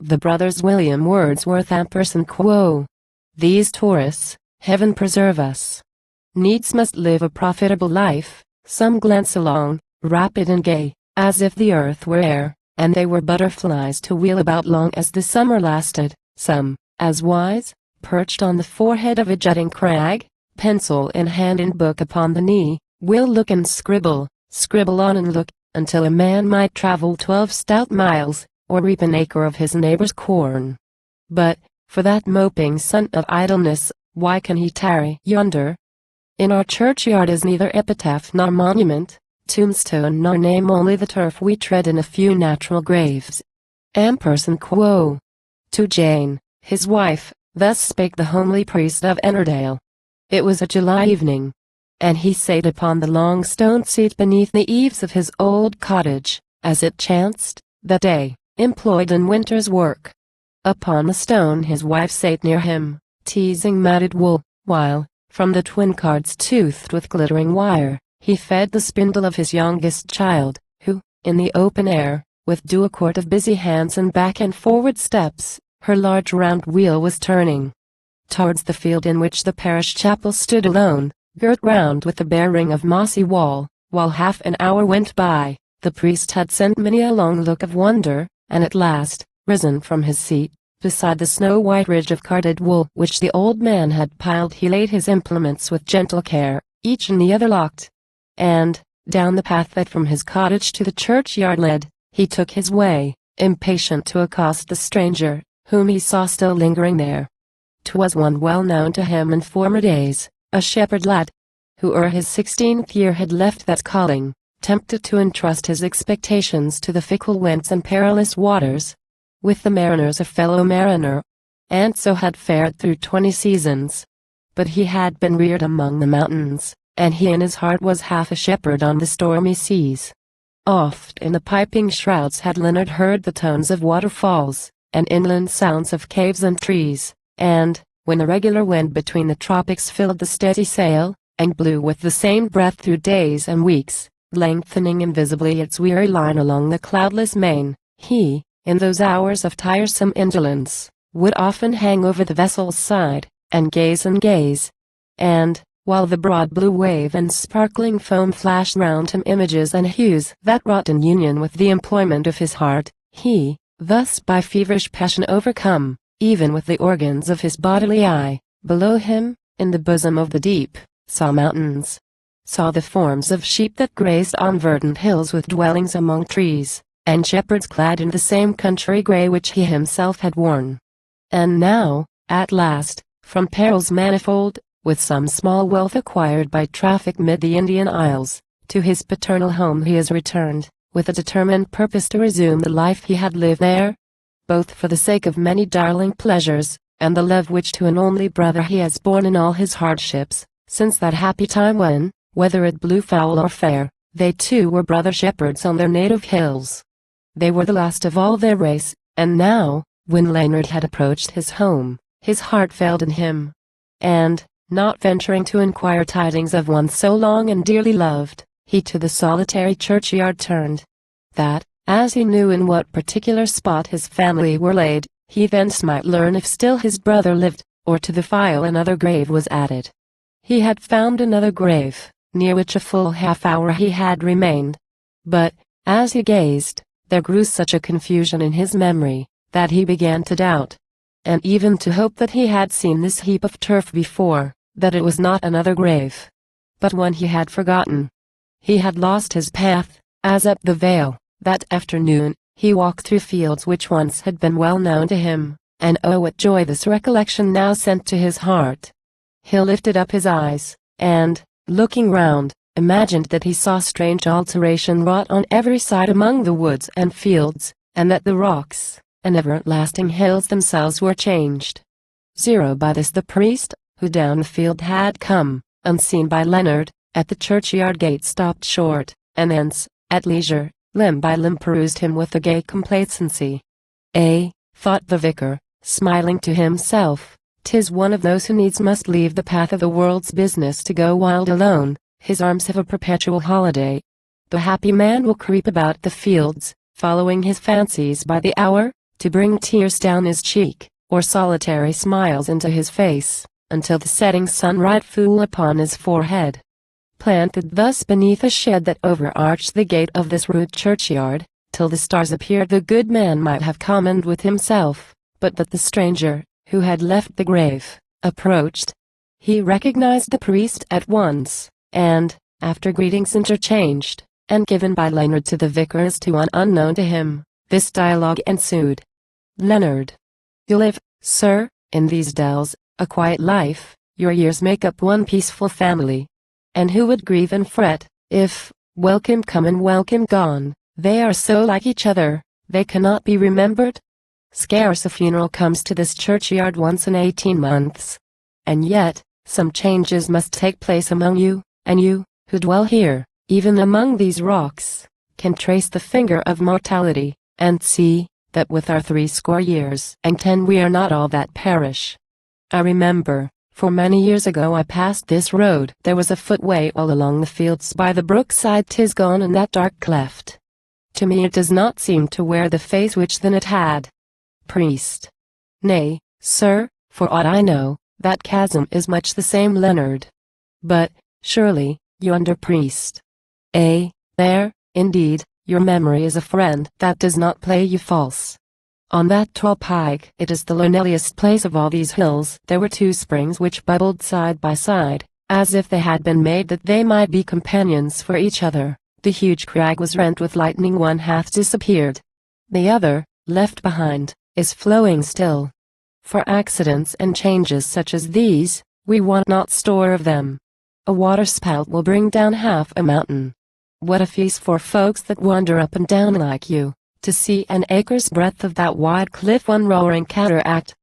The brothers William Wordsworth ampersand quo. These tourists, heaven preserve us, needs must live a profitable life. Some glance along, rapid and gay, as if the earth were air, and they were butterflies to wheel about long as the summer lasted. Some, as wise, perched on the forehead of a jutting crag, pencil in hand and book upon the knee, will look and scribble on and look, until a man might travel 12 stout miles, or reap an acre of his neighbor's corn. But, for that moping son of idleness, why can he tarry yonder? In our churchyard is neither epitaph nor monument, tombstone nor name, only the turf we tread in a few natural graves. Ampersand quo. To Jane, his wife, thus spake the homely priest of Ennerdale. It was a July evening, and he sate upon the long stone seat beneath the eaves of his old cottage, as it chanced, that day, employed in winter's work. Upon the stone his wife sate near him, teasing matted wool, while, from the twin cards toothed with glittering wire, he fed the spindle of his youngest child, who, in the open air, with due accord of busy hands and back and forward steps, her large round wheel was turning towards the field in which the parish chapel stood alone, girt round with the bare ring of mossy wall. While half an hour went by, the priest had sent many a long look of wonder, and at last, risen from his seat, beside the snow-white ridge of carded wool which the old man had piled, he laid his implements with gentle care, each in the other locked, and, down the path that from his cottage to the churchyard led, he took his way, impatient to accost the stranger, whom he saw still lingering there. 'Twas one well known to him in former days, a shepherd lad, who ere his 16th year had left that calling, tempted to entrust his expectations to the fickle winds and perilous waters, with the mariners a fellow mariner, and so had fared through 20 seasons. But he had been reared among the mountains, and he in his heart was half a shepherd on the stormy seas. Oft in the piping shrouds had Leonard heard the tones of waterfalls, and inland sounds of caves and trees, and, when the regular wind between the tropics filled the steady sail, and blew with the same breath through days and weeks, lengthening invisibly its weary line along the cloudless main, he, in those hours of tiresome indolence, would often hang over the vessel's side, and gaze, and, while the broad blue wave and sparkling foam flashed round him images and hues that wrought in union with the employment of his heart, he, thus by feverish passion overcome, even with the organs of his bodily eye, below him, in the bosom of the deep, saw mountains, saw the forms of sheep that grazed on verdant hills with dwellings among trees, and shepherds clad in the same country grey which he himself had worn. And now, at last, from perils manifold, with some small wealth acquired by traffic mid the Indian Isles, to his paternal home he is returned, with a determined purpose to resume the life he had lived there, both for the sake of many darling pleasures, and the love which to an only brother he has borne in all his hardships, since that happy time when, whether it blew foul or fair, they too were brother shepherds on their native hills. They were the last of all their race, and now, when Leonard had approached his home, his heart failed in him, and, not venturing to inquire tidings of one so long and dearly loved, he to the solitary churchyard turned, that, as he knew in what particular spot his family were laid, he thence might learn if still his brother lived, or to the file another grave was added. He had found another grave, near which a full half hour he had remained. But, as he gazed, there grew such a confusion in his memory, that he began to doubt, and even to hope that he had seen this heap of turf before, that it was not another grave, but one he had forgotten. He had lost his path, as up the vale, that afternoon, he walked through fields which once had been well known to him, and oh what joy this recollection now sent to his heart. He lifted up his eyes, and, looking round, imagined that he saw strange alteration wrought on every side among the woods and fields, and that the rocks and everlasting hills themselves were changed. By this the priest, who down the field had come, unseen by Leonard, at the churchyard gate stopped short, and thence, at leisure, limb by limb perused him with a gay complacency. Thought the vicar, smiling to himself, 'tis one of those who needs must leave the path of the world's business to go wild alone. His arms have a perpetual holiday. The happy man will creep about the fields, following his fancies by the hour, to bring tears down his cheek, or solitary smiles into his face, until the setting sun right full upon his forehead. Planted thus beneath a shed that overarched the gate of this rude churchyard, till the stars appeared, the good man might have commoned with himself, but that the stranger, who had left the grave, approached. He recognized the priest at once, and, after greetings interchanged, and given by Leonard to the vicar as to one unknown to him, this dialogue ensued. Leonard. You live, sir, in these dells, a quiet life, your years make up one peaceful family. And who would grieve and fret, if, welcome come and welcome gone, they are so like each other, they cannot be remembered? Scarce a funeral comes to this churchyard once in 18 months. And yet, some changes must take place among you, and you, who dwell here, even among these rocks, can trace the finger of mortality, and see, that with our 80 years and 10 we are not all that perish. I remember, for many years ago I passed this road. There was a footway all along the fields by the brookside. 'Tis gone in that dark cleft. To me it does not seem to wear the face which then it had. Priest. Nay, sir, for aught I know, that chasm is much the same. Leonard. But, surely, yonder priest. There, indeed, your memory is a friend that does not play you false. On that tall pike, it is the loneliest place of all these hills. There were 2 springs which bubbled side by side, as if they had been made that they might be companions for each other. The huge crag was rent with lightning, one hath disappeared. The other, left behind, is flowing still. For accidents and changes such as these, we want not store of them. A waterspout will bring down half a mountain. What a feast for folks that wander up and down like you, to see an acre's breadth of that wide cliff, one roaring cataract.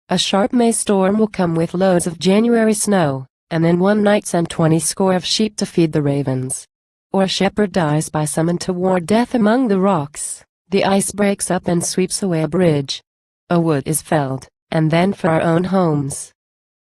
A sharp May storm will come with loads of January snow, and then one night send 20 score of sheep to feed the ravens. Or a shepherd dies by summon toward death among the rocks. The ice breaks up and sweeps away a bridge. A wood is felled, and then for our own homes.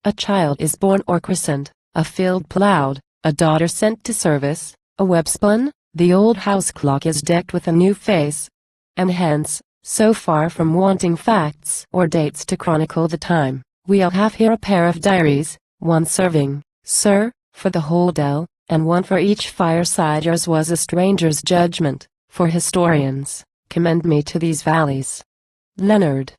A child is born or christened, a field plowed, a daughter sent to service, a web spun, the old house clock is decked with a new face. And hence, so far from wanting facts or dates to chronicle the time, we'll have here a pair of diaries, one serving, sir, for the whole dell, and one for each fireside. Yours was a stranger's judgment, for historians commend me to these valleys. Leonard.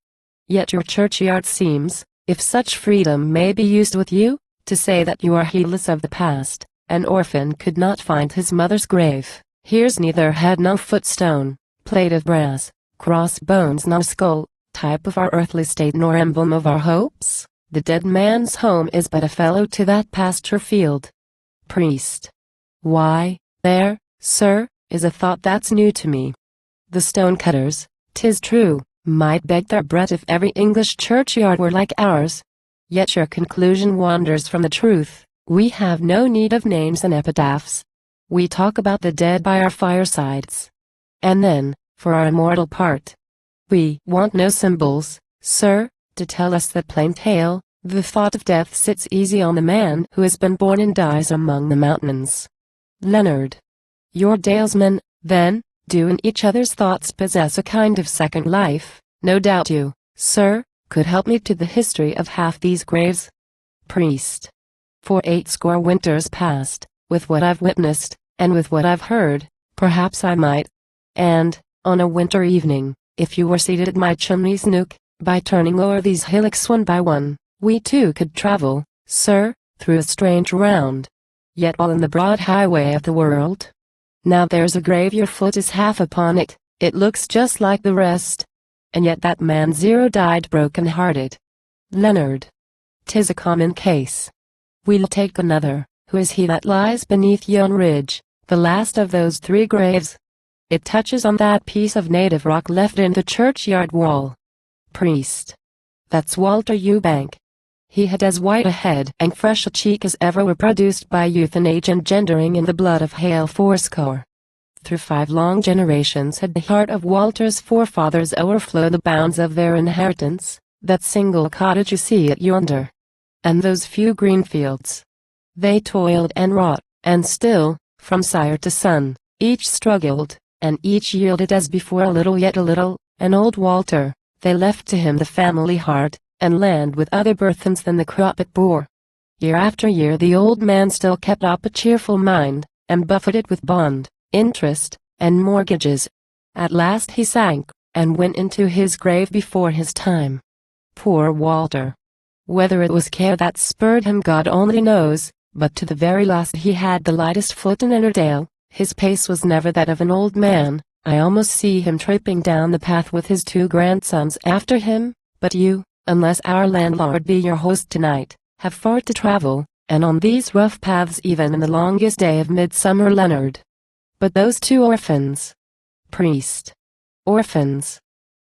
Yet your churchyard seems, if such freedom may be used with you, to say that you are heedless of the past. An orphan could not find his mother's grave. Here's neither head nor footstone, plate of brass, cross bones nor skull, type of our earthly state nor emblem of our hopes. The dead man's home is but a fellow to that pasture field. Priest. Why, there, sir, is a thought that's new to me. The stonecutters, 'tis true, might beg their bread if every English churchyard were like ours. Yet your conclusion wanders from the truth. We have no need of names and epitaphs. We talk about the dead by our firesides. And then, for our immortal part, we want no symbols, sir, to tell us the plain tale. The thought of death sits easy on the man who has been born and dies among the mountains. Leonard. Your dalesmen, then, do in each other's thoughts possess a kind of second life. No doubt you, sir, could help me to the history of half these graves. Priest. For 80 winters past, with what I've witnessed, and with what I've heard, perhaps I might. And, on a winter evening, if you were seated at my chimney's nook, by turning o'er these hillocks one by one, we too could travel, sir, through a strange round. Yet all in the broad highway of the world. Now there's a grave, your foot is half upon it, it looks just like the rest. And yet that man Zero died broken-hearted. Leonard. 'Tis a common case. We'll take another. Who is he that lies beneath yon ridge, the last of those 3 graves? It touches on that piece of native rock left in the churchyard wall. Priest. That's Walter Eubank. He had as white a head and fresh a cheek as ever were produced by youth and age engendering in the blood of Hale fourscore. Through 5 long generations had the heart of Walter's forefathers overflowed the bounds of their inheritance, that single cottage you see at yonder. And those few green fields. They toiled and wrought, and still, from sire to son, each struggled, and each yielded as before a little yet a little, and old Walter, they left to him the family heart, and land with other burthens than the crop it bore. Year after year the old man still kept up a cheerful mind, and buffeted with bond, interest, and mortgages. At last he sank, and went into his grave before his time. Poor Walter! Whether it was care that spurred him God only knows, but to the very last he had the lightest foot in Ennerdale. His pace was never that of an old man. I almost see him tripping down the path with his 2 grandsons after him. But you, unless our landlord be your host tonight, have far to travel, and on these rough paths even in the longest day of midsummer, Leonard. But those 2 orphans. Priest. Orphans.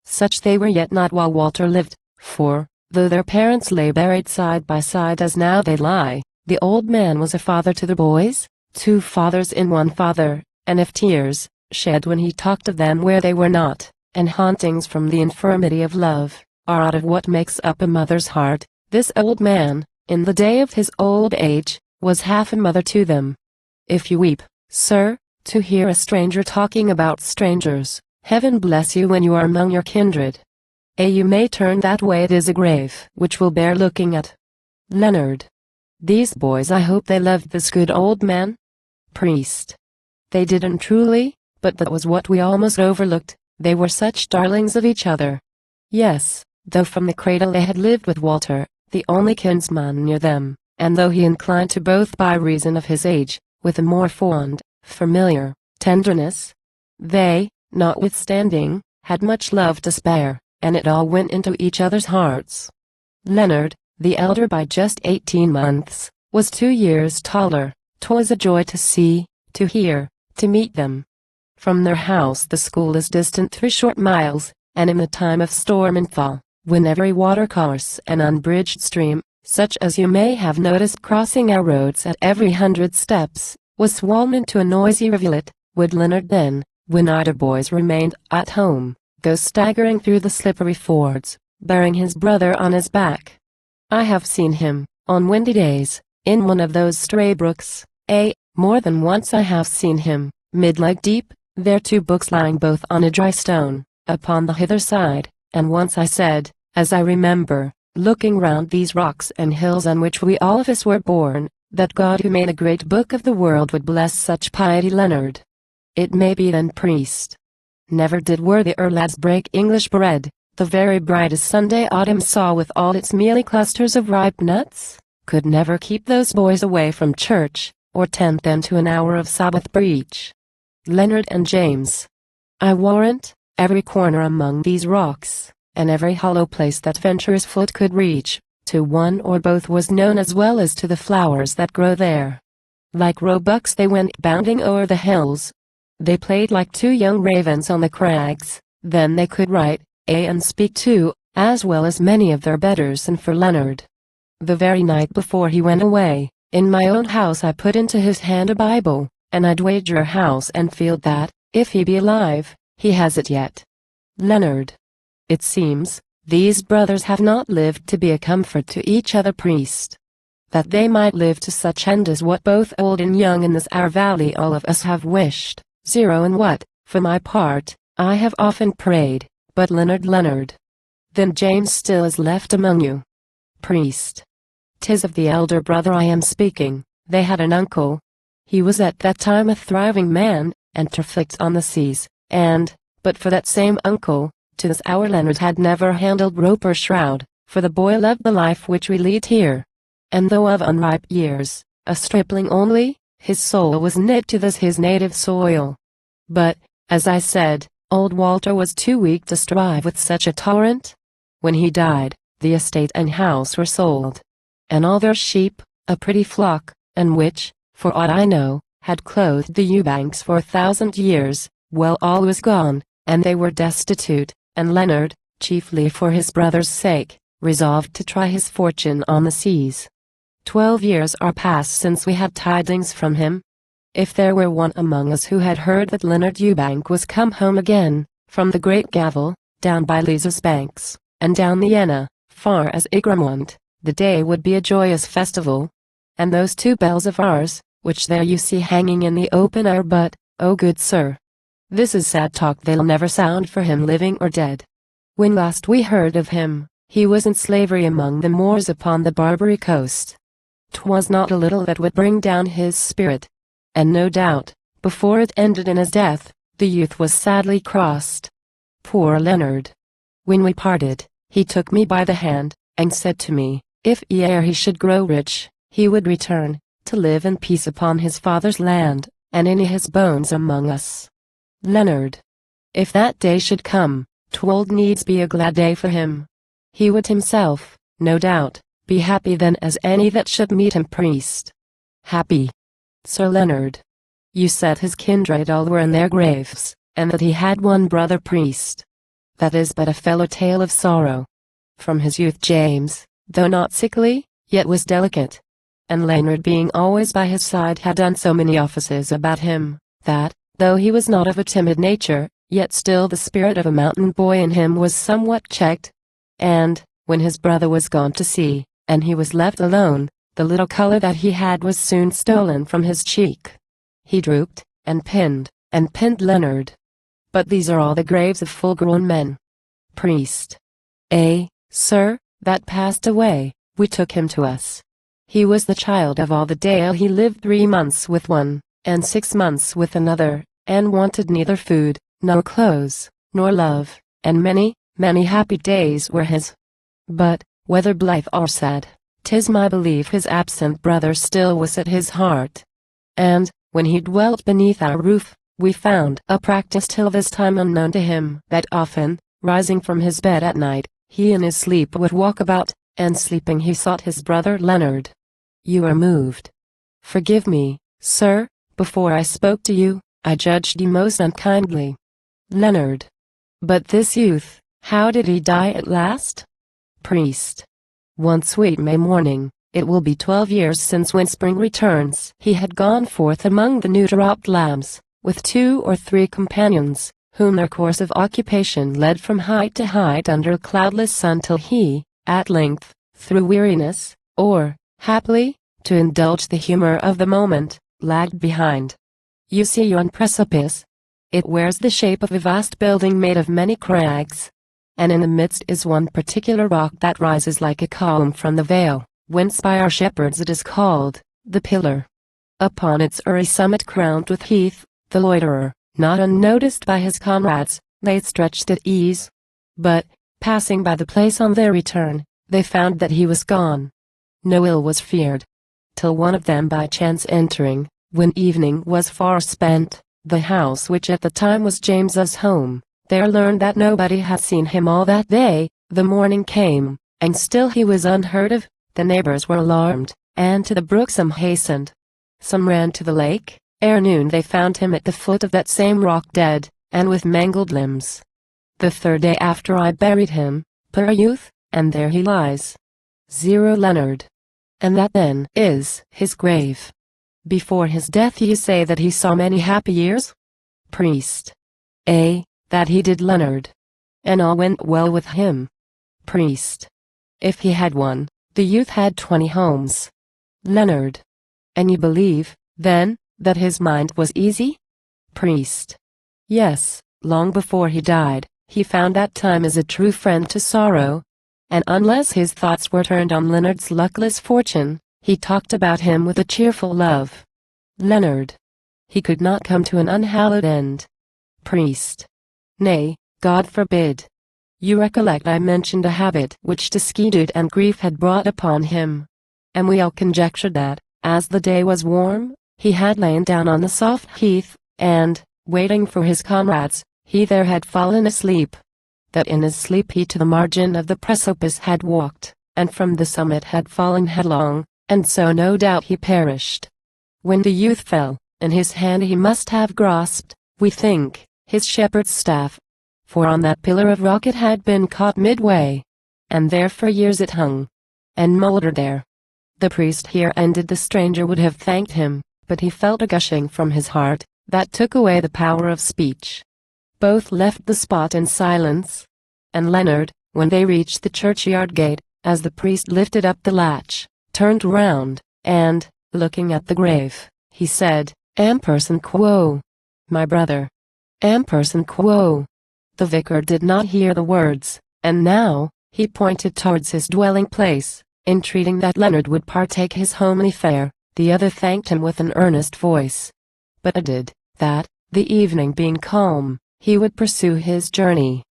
Such they were yet not while Walter lived, for, though their parents lay buried side by side as now they lie, the old man was a father to the boys, 2 fathers in one father, and if tears, shed when he talked of them where they were not, and hauntings from the infirmity of love, are out of what makes up a mother's heart, this old man, in the day of his old age, was half a mother to them. If you weep, sir, to hear a stranger talking about strangers, heaven bless you when you are among your kindred. You may turn that way, it is a grave which will bear looking at. Leonard. These boys, I hope they loved this good old man? Priest. They didn't truly, but that was what we almost overlooked, they were such darlings of each other. Yes, though from the cradle they had lived with Walter, the only kinsman near them, and though he inclined to both by reason of his age, with a more fond, familiar, tenderness, they, notwithstanding, had much love to spare, and it all went into each other's hearts. Leonard, the elder by just 18 months, was 2 years taller. 'Twas a joy to see, to hear, to meet them. From their house the school is distant 3 short miles, and in the time of storm and thaw, when every watercourse and unbridged stream, such as you may have noticed crossing our roads at every 100 steps, was swollen into a noisy rivulet, would Leonard then, when either boys remained at home, go staggering through the slippery fords, bearing his brother on his back. I have seen him, on windy days, in one of those stray brooks, more than once I have seen him, mid-leg deep, their 2 books lying both on a dry stone, upon the hither side, and once I said, as I remember, looking round these rocks and hills on which we all of us were born, that God who made a great book of the world would bless such piety. Leonard. It may be then, priest. Never did worthier lads break English bread, the very brightest Sunday autumn saw with all its mealy clusters of ripe nuts, could never keep those boys away from church, or tempt them to an hour of Sabbath breach. Leonard and James. I warrant, every corner among these rocks, and every hollow place that venturous foot could reach, to one or both was known as well as to the flowers that grow there. Like roebucks they went bounding o'er the hills. They played like 2 young ravens on the crags. Then they could write, and speak too, as well as many of their betters. And for Leonard, the very night before he went away, in my own house I put into his hand a Bible, and I'd wager house and field that, if he be alive, he has it yet. Leonard. It seems, these brothers have not lived to be a comfort to each other, priest. That they might live to such end as what both old and young in this our valley all of us have wished, and what, for my part, I have often prayed. But Leonard. Then James still is left among you. Priest. 'Tis of the elder brother I am speaking. They had an uncle. He was at that time a thriving man, and trafficked on the seas, and, but for that same uncle, to this hour Leonard had never handled rope or shroud, for the boy loved the life which we lead here. And though of unripe years, a stripling only, his soul was knit to this his native soil. But, as I said, old Walter was too weak to strive with such a torrent. When he died, the estate and house were sold, and all their sheep, a pretty flock, and which, for aught I know, had clothed the Ewbanks for 1,000 years, well, all was gone, and they were destitute, and Leonard, chiefly for his brother's sake, resolved to try his fortune on the seas. 12 years are past since we had tidings from him. If there were one among us who had heard that Leonard Ewbank was come home again, from the Great Gavel, down by Liza's banks, and down the Enna, far as Egremont, the day would be a joyous festival. And those 2 bells of ours, which there you see hanging in the open air, but, oh good sir, this is sad talk, they'll never sound for him living or dead. When last we heard of him, he was in slavery among the Moors upon the Barbary coast. 'Twas not a little that would bring down his spirit. And no doubt, before it ended in his death, the youth was sadly crossed. Poor Leonard! When we parted, he took me by the hand, and said to me, if ere he should grow rich, he would return, to live in peace upon his father's land, and in his bones among us. Leonard! If that day should come, 'twould needs be a glad day for him. He would himself, no doubt, be happy then as any that should meet him. Priest. Happy! Sir Leonard! You said his kindred all were in their graves, and that he had one brother priest. That is but a fellow tale of sorrow. From his youth James, though not sickly, yet was delicate. And Leonard being always by his side had done so many offices about him, that, though he was not of a timid nature, yet still the spirit of a mountain boy in him was somewhat checked. And, when his brother was gone to sea, and he was left alone, the little color that he had was soon stolen from his cheek. He drooped, and pinned Leonard. But these are all the graves of full-grown men. Priest. Sir, that passed away, we took him to us. He was the child of all the Dale. He lived 3 months with one, and 6 months with another, and wanted neither food, nor clothes, nor love, and many, many happy days were his. But, whether blithe or sad, 'tis my belief his absent brother still was at his heart. And, when he dwelt beneath our roof, we found a practice till this time unknown to him, that often, rising from his bed at night, he in his sleep would walk about, and sleeping he sought his brother Leonard. You are moved. Forgive me, sir, before I spoke to you, I judged you most unkindly. Leonard. But this youth, how did he die at last? Priest. One sweet May morning, it will be 12 years since when spring returns, he had gone forth among the new-dropped lambs, with 2 or 3 companions, whom their course of occupation led from height to height under a cloudless sun till he, at length, through weariness, or, haply, to indulge the humor of the moment, lagged behind. You see yon precipice? It wears the shape of a vast building made of many crags. And in the midst is one particular rock that rises like a column from the vale, whence by our shepherds it is called, the Pillar. Upon its airy summit crowned with heath, the loiterer, not unnoticed by his comrades, lay stretched at ease. But, passing by the place on their return, they found that he was gone. No ill was feared. Till one of them by chance entering, when evening was far spent, the house which at the time was James's home, there learned that nobody had seen him all that day. The morning came, and still he was unheard of. The neighbors were alarmed, and to the brook some hastened. Some ran to the lake. Ere noon they found him at the foot of that same rock dead, and with mangled limbs. The 3rd day after I buried him, poor youth, and there he lies. 0 Leonard. And that then is his grave. Before his death you say that he saw many happy years? Priest. That he did, Leonard. And all went well with him. Priest. If he had one, the youth had 20 homes. Leonard. And you believe, then, that his mind was easy? Priest. Yes, long before he died, he found that time is a true friend to sorrow. And unless his thoughts were turned on Leonard's luckless fortune, he talked about him with a cheerful love. Leonard. He could not come to an unhallowed end. Priest. Nay, God forbid. You recollect I mentioned a habit which disquietude and grief had brought upon him. And we all conjectured that, as the day was warm, he had lain down on the soft heath, and, waiting for his comrades, he there had fallen asleep. That in his sleep he to the margin of the precipice had walked, and from the summit had fallen headlong, and so no doubt he perished. When the youth fell, in his hand he must have grasped, we think, his shepherd's staff. For on that pillar of rock it had been caught midway. And there for years it hung, and mouldered there. The priest here ended. The stranger would have thanked him, but he felt a gushing from his heart, that took away the power of speech. Both left the spot in silence. And Leonard, when they reached the churchyard gate, as the priest lifted up the latch, turned round, and, looking at the grave, he said, Amperson quo. My brother. Amperson quo. The vicar did not hear the words, And now, he pointed towards his dwelling place, entreating that Leonard would partake his homely fare. The other thanked him with an earnest voice, but added, that, the evening being calm, he would pursue his journey.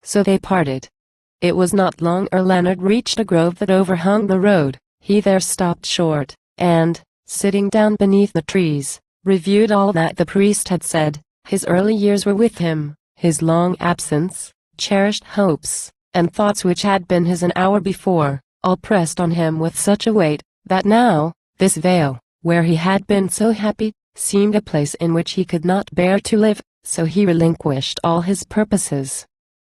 So they parted. It was not long ere Leonard reached a grove that overhung the road. He there stopped short, and, sitting down beneath the trees, reviewed all that the priest had said. His early years were with him, his long absence, cherished hopes, and thoughts which had been his an hour before, all pressed on him with such a weight, that now, this vale, where he had been so happy, seemed a place in which he could not bear to live, so he relinquished all his purposes.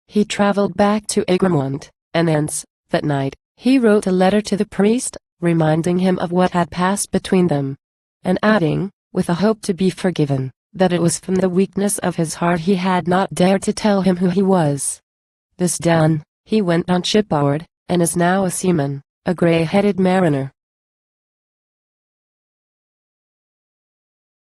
He traveled back to Egremont, and thence, that night, he wrote a letter to the priest, reminding him of what had passed between them, and adding, with a hope to be forgiven, that it was from the weakness of his heart he had not dared to tell him who he was. This done, he went on shipboard, and is now a seaman, a grey-headed mariner.